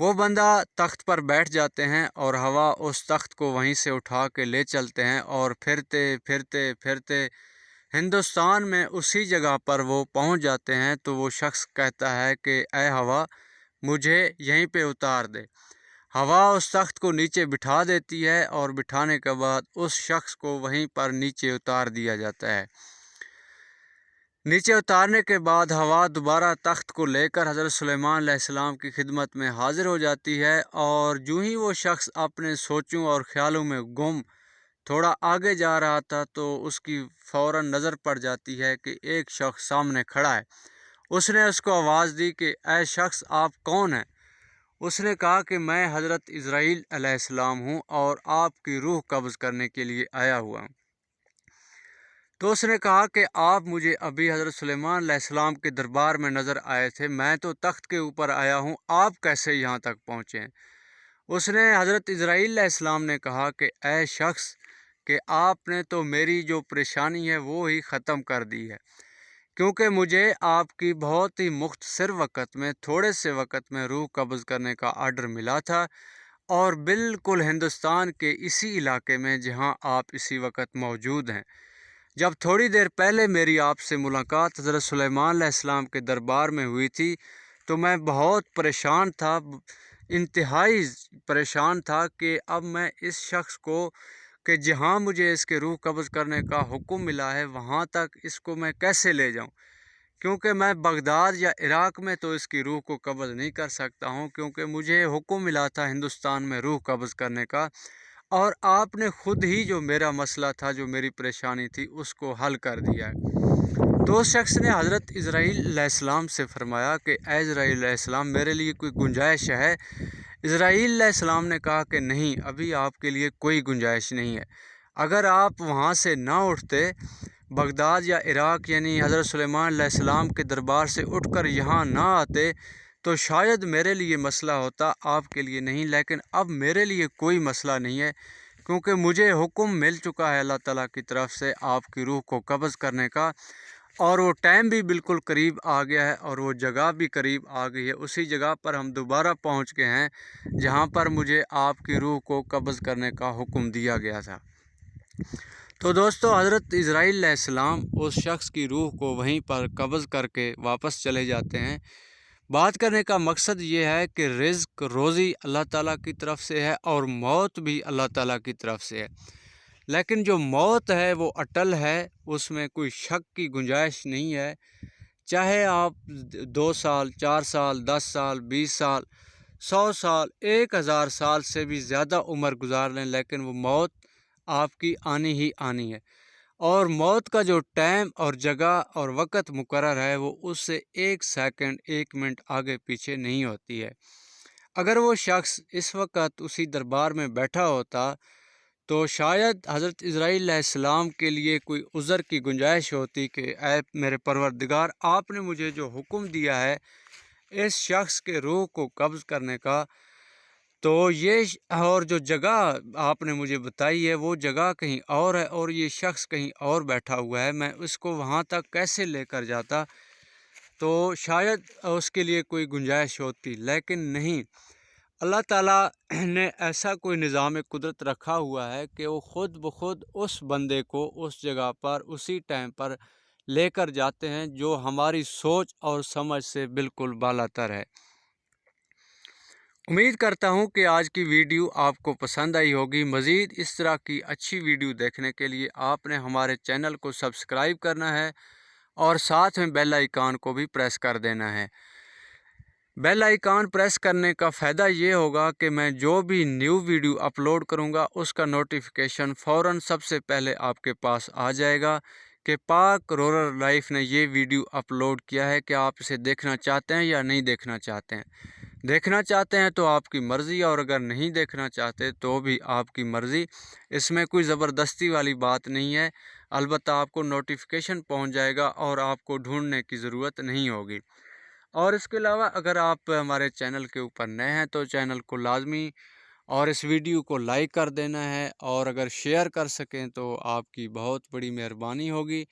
وہ بندہ تخت پر بیٹھ جاتے ہیں اور ہوا اس تخت کو وہیں سے اٹھا کے لے چلتے ہیں، اور پھرتے پھرتے پھرتے ہندوستان میں اسی جگہ پر وہ پہنچ جاتے ہیں۔ تو وہ شخص کہتا ہے کہ اے ہوا مجھے یہیں پہ اتار دے۔ ہوا اس تخت کو نیچے بٹھا دیتی ہے، اور بٹھانے کے بعد اس شخص کو وہیں پر نیچے اتار دیا جاتا ہے۔ نیچے اتارنے کے بعد ہوا دوبارہ تخت کو لے کر حضرت سلیمان علیہ السلام کی خدمت میں حاضر ہو جاتی ہے، اور جو ہی وہ شخص اپنے سوچوں اور خیالوں میں گم تھوڑا آگے جا رہا تھا تو اس کی فوراً نظر پڑ جاتی ہے کہ ایک شخص سامنے کھڑا ہے۔ اس نے اس کو آواز دی کہ اے شخص آپ کون ہیں؟ اس نے کہا کہ میں حضرت عزرائیل علیہ السلام ہوں اور آپ کی روح قبض کرنے کے لیے آیا ہوا ہوں۔ تو اس نے کہا کہ آپ مجھے ابھی حضرت سلیمان علیہ السلام کے دربار میں نظر آئے تھے، میں تو تخت کے اوپر آیا ہوں، آپ کیسے یہاں تک پہنچے ہیں؟ اس نے حضرت عزرائیل علیہ السلام نے کہا کہ اے شخص کہ آپ نے تو میری جو پریشانی ہے وہ ہی ختم کر دی ہے، کیونکہ مجھے آپ کی بہت ہی مختصر وقت میں، تھوڑے سے وقت میں روح قبض کرنے کا آرڈر ملا تھا، اور بالکل ہندوستان کے اسی علاقے میں جہاں آپ اسی وقت موجود ہیں۔ جب تھوڑی دیر پہلے میری آپ سے ملاقات حضرت سلیمان علیہ السلام کے دربار میں ہوئی تھی تو میں بہت پریشان تھا، انتہائی پریشان تھا کہ اب میں اس شخص کو کہ جہاں مجھے اس کے روح قبض کرنے کا حکم ملا ہے وہاں تک اس کو میں کیسے لے جاؤں، کیونکہ میں بغداد یا عراق میں تو اس کی روح کو قبض نہیں کر سکتا ہوں، کیونکہ مجھے حکم ملا تھا ہندوستان میں روح قبض کرنے کا، اور آپ نے خود ہی جو میرا مسئلہ تھا، جو میری پریشانی تھی، اس کو حل کر دیا ہے۔ تو اس شخص نے حضرت عزرائیل علیہ السلام سے فرمایا کہ اے عزرائیل علیہ السلام میرے لیے کوئی گنجائش ہے؟ عزرائیل علیہ السلام نے کہا کہ نہیں، ابھی آپ کے لیے کوئی گنجائش نہیں ہے۔ اگر آپ وہاں سے نہ اٹھتے بغداد یا عراق، یعنی حضرت سلیمان علیہ السلام کے دربار سے اٹھ کر یہاں نہ آتے تو شاید میرے لیے مسئلہ ہوتا، آپ کے لیے نہیں۔ لیکن اب میرے لیے کوئی مسئلہ نہیں ہے، کیونکہ مجھے حکم مل چکا ہے اللہ تعالیٰ کی طرف سے آپ کی روح کو قبض کرنے کا، اور وہ ٹائم بھی بالکل قریب آ گیا ہے، اور وہ جگہ بھی قریب آ گئی ہے۔ اسی جگہ پر ہم دوبارہ پہنچ گئے ہیں جہاں پر مجھے آپ کی روح کو قبض کرنے کا حکم دیا گیا تھا۔ تو دوستو، حضرت عزرائیل علیہ السلام اس شخص کی روح کو وہیں پر قبض کر کے واپس چلے جاتے ہیں۔ بات کرنے کا مقصد یہ ہے کہ رزق روزی اللہ تعالیٰ کی طرف سے ہے، اور موت بھی اللہ تعالیٰ کی طرف سے ہے، لیکن جو موت ہے وہ اٹل ہے، اس میں کوئی شک کی گنجائش نہیں ہے۔ چاہے آپ 2 سال، 4 سال، 10 سال، 20 سال، 100 سال، 1000 سال سے بھی زیادہ عمر گزار لیں، لیکن وہ موت آپ کی آنی ہی آنی ہے، اور موت کا جو ٹائم اور جگہ اور وقت مقرر ہے وہ اس سے 1 سیکنڈ 1 منٹ آگے پیچھے نہیں ہوتی ہے۔ اگر وہ شخص اس وقت اسی دربار میں بیٹھا ہوتا تو شاید حضرت عزرائیل علیہ السلام کے لیے کوئی عذر کی گنجائش ہوتی کہ اے میرے پروردگار، آپ نے مجھے جو حکم دیا ہے اس شخص کے روح کو قبض کرنے کا، تو یہ اور جو جگہ آپ نے مجھے بتائی ہے وہ جگہ کہیں اور ہے، اور یہ شخص کہیں اور بیٹھا ہوا ہے، میں اس کو وہاں تک کیسے لے کر جاتا؟ تو شاید اس کے لیے کوئی گنجائش ہوتی، لیکن نہیں۔ اللہ تعالیٰ نے ایسا کوئی نظام قدرت رکھا ہوا ہے کہ وہ خود بخود اس بندے کو اس جگہ پر اسی ٹائم پر لے کر جاتے ہیں جو ہماری سوچ اور سمجھ سے بالکل بالا تر ہے۔ امید کرتا ہوں کہ آج کی ویڈیو آپ کو پسند آئی ہوگی۔ مزید اس طرح کی اچھی ویڈیو دیکھنے کے لیے آپ نے ہمارے چینل کو سبسکرائب کرنا ہے، اور ساتھ میں بیل آئیکن کو بھی پریس کر دینا ہے۔ بیل آئیکن پریس کرنے کا فائدہ یہ ہوگا کہ میں جو بھی نیو ویڈیو اپلوڈ کروں گا اس کا نوٹیفیکیشن فوراً سب سے پہلے آپ کے پاس آ جائے گا کہ پاک رورل لائف نے یہ ویڈیو اپلوڈ کیا ہے، کہ آپ اسے دیکھنا چاہتے ہیں یا نہیں دیکھنا چاہتے ہیں۔ دیکھنا چاہتے ہیں تو آپ کی مرضی، اور اگر نہیں دیکھنا چاہتے تو بھی آپ کی مرضی، اس میں کوئی زبردستی والی بات نہیں ہے۔ البتہ آپ کو نوٹیفیکیشن پہنچ جائے گا اور آپ کو ڈھونڈنے کی ضرورت نہیں ہوگی۔ اور اس کے علاوہ اگر آپ ہمارے چینل کے اوپر نئے ہیں تو چینل کو لازمی اور اس ویڈیو کو لائک کر دینا ہے، اور اگر شیئر کر سکیں تو آپ کی بہت بڑی مہربانی ہوگی،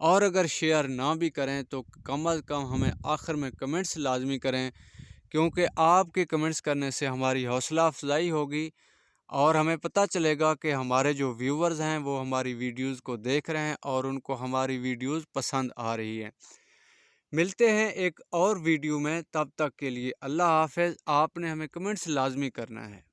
اور اگر شیئر نہ بھی کریں تو کم از کم ہمیں آخر میں کمنٹس لازمی کریں کیونکہ آپ کے کمنٹس کرنے سے ہماری حوصلہ افزائی ہوگی اور ہمیں پتہ چلے گا کہ ہمارے جو ویورز ہیں وہ ہماری ویڈیوز کو دیکھ رہے ہیں اور ان کو ہماری ویڈیوز پسند آ رہی ہیں۔ ملتے ہیں ایک اور ویڈیو میں، تب تک کے لیے اللہ حافظ۔ آپ نے ہمیں کمنٹس لازمی کرنا ہے۔